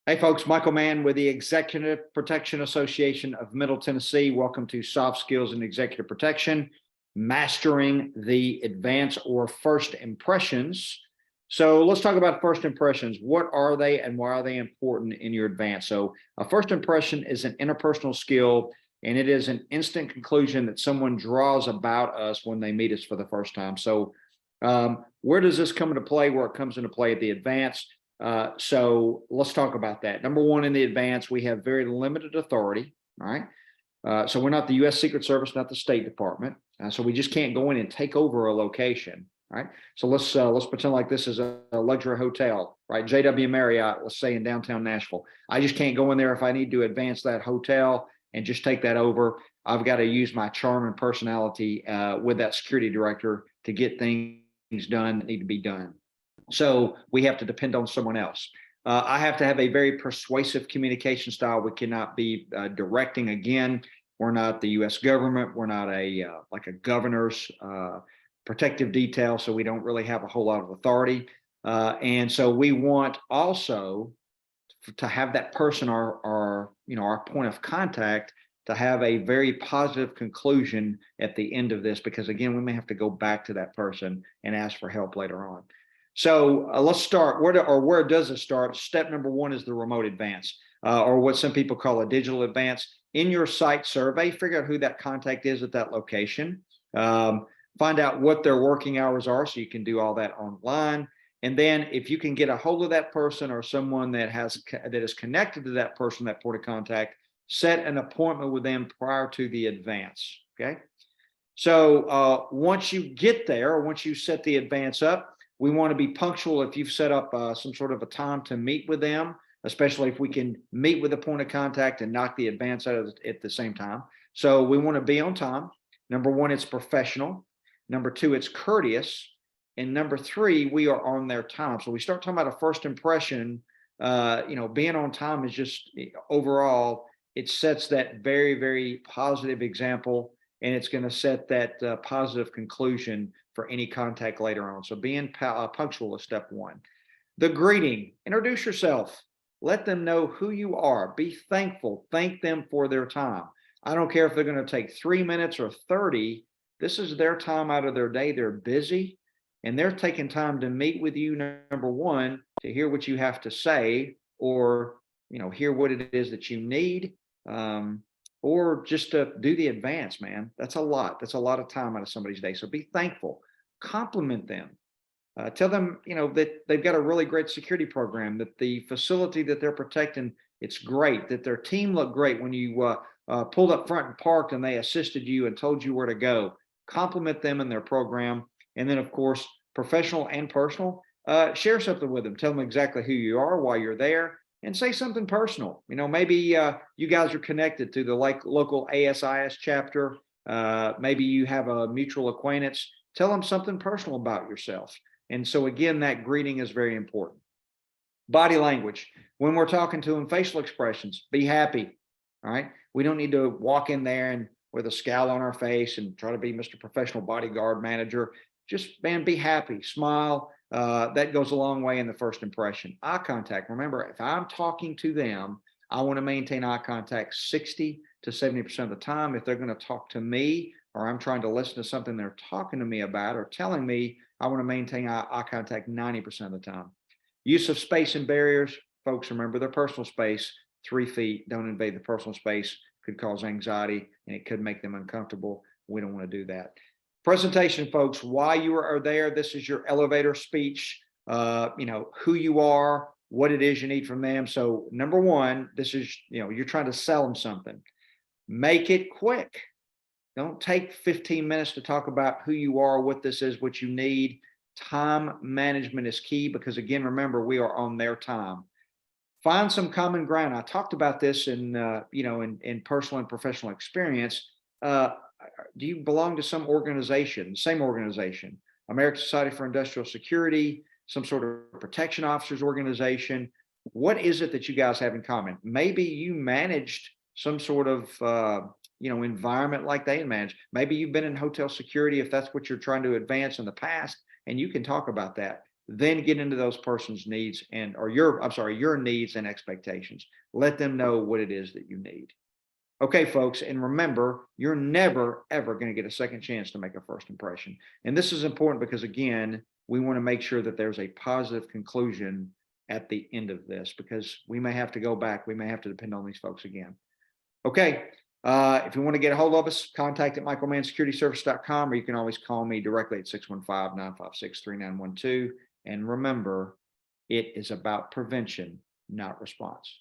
Hey folks, Michael Mann with the Executive Protection Association of Middle Tennessee. Welcome to Soft Skills in Executive Protection, Mastering the Advance or First Impressions. So let's talk about first impressions. What are they and why are they important in your advance? So a first impression is an interpersonal skill, and it is an instant conclusion that someone draws about us when they meet us for the first time. So where does this come into play? Where it comes into play at the advance? So let's talk about that. Number one, in the advance, we have very limited authority. All right. So we're not the U.S. Secret Service, not the State Department. So we just can't go in and take over a location. All right. So let's pretend like this is a luxury hotel, right? JW Marriott, let's say in downtown Nashville. I just can't go in there if I need to advance that hotel and just take that over. I've got to use my charm and personality with that security director to get things done that need to be done. So we have to depend on someone else. I have to have a very persuasive communication style. We cannot be directing again. We're not the U.S. government. We're not like a governor's protective detail, so we don't really have a whole lot of authority. And so we want also to have that person, our point of contact, to have a very positive conclusion at the end of this, because again, we may have to go back to that person and ask for help later on. So let's start. Where does it start? Step number one is the remote advance, or what some people call a digital advance. In your site survey, figure out who that contact is at that location. Find out what their working hours are, so you can do all that online. And then, if you can get a hold of that person or someone that is connected to that person, that point of contact, set an appointment with them prior to the advance. Okay. So once you get there, or once you set the advance up, we want to be punctual. If you've set up some sort of a time to meet with them, especially if we can meet with a point of contact and knock the advance out at the same time. So we want to be on time. Number one, it's professional. Number two, it's courteous. And number three, we are on their time. So we start talking about a first impression. Being on time is just overall, it sets that very, very positive example, and it's going to set that positive conclusion for any contact later on. So being punctual is step one. The greeting, introduce yourself. Let them know who you are. Be thankful. Thank them for their time. I don't care if they're going to take 3 minutes or 30. This is their time out of their day. They're busy, and they're taking time to meet with you, number one, to hear what you have to say, or hear what it is that you need, or just to do the advance, man. That's a lot. That's a lot of time out of somebody's day. So be thankful. Compliment them. Tell them, that they've got a really great security program, that the facility that they're protecting, it's great, that their team looked great when you pulled up front and parked and they assisted you and told you where to go. Compliment them in their program. And then, of course, professional and personal, share something with them. Tell them exactly who you are, why you're there, and say something personal. Maybe you guys are connected to the local ASIS chapter. Maybe you have a mutual acquaintance. Tell them something personal about yourself. And so again, that greeting is very important. Body language. When we're talking to them, facial expressions, be happy. All right. We don't need to walk in there and with a scowl on our face and try to be Mr. Professional Bodyguard Manager. Just, man, be happy, smile. That goes a long way in the first impression. Eye contact. Remember, if I'm talking to them, I want to maintain eye contact 60 to 70% of the time. If they're going to talk to me, or I'm trying to listen to something they're talking to me about or telling me, I want to maintain eye contact 90% of the time. Use of space and barriers. Folks, remember their personal space. 3 feet, don't invade the personal space. Could cause anxiety and it could make them uncomfortable. We don't want to do that. Presentation, folks, why you are there. This is your elevator speech. Who you are, what it is you need from them. So number one, this is, you're trying to sell them something. Make it quick. Don't take 15 minutes to talk about who you are, what this is, what you need. Time management is key because, again, remember, we are on their time. Find some common ground. I talked about this in personal and professional experience. Do you belong to some organization, same organization, American Society for Industrial Security, some sort of protection officers organization? What is it that you guys have in common? Maybe you managed some sort of environment like they manage. Maybe you've been in hotel security if that's what you're trying to advance in the past, and you can talk about that. then get into those person's needs or your needs and expectations. Let them know what it is that you need. Okay, folks, and remember, you're never, ever going to get a second chance to make a first impression. And this is important because, again, we want to make sure that there's a positive conclusion at the end of this, because we may have to go back. We may have to depend on these folks again. Okay. If you want to get a hold of us, contact at michaelmannsecurityservice.com, or you can always call me directly at 615-956-3912. And remember, it is about prevention, not response.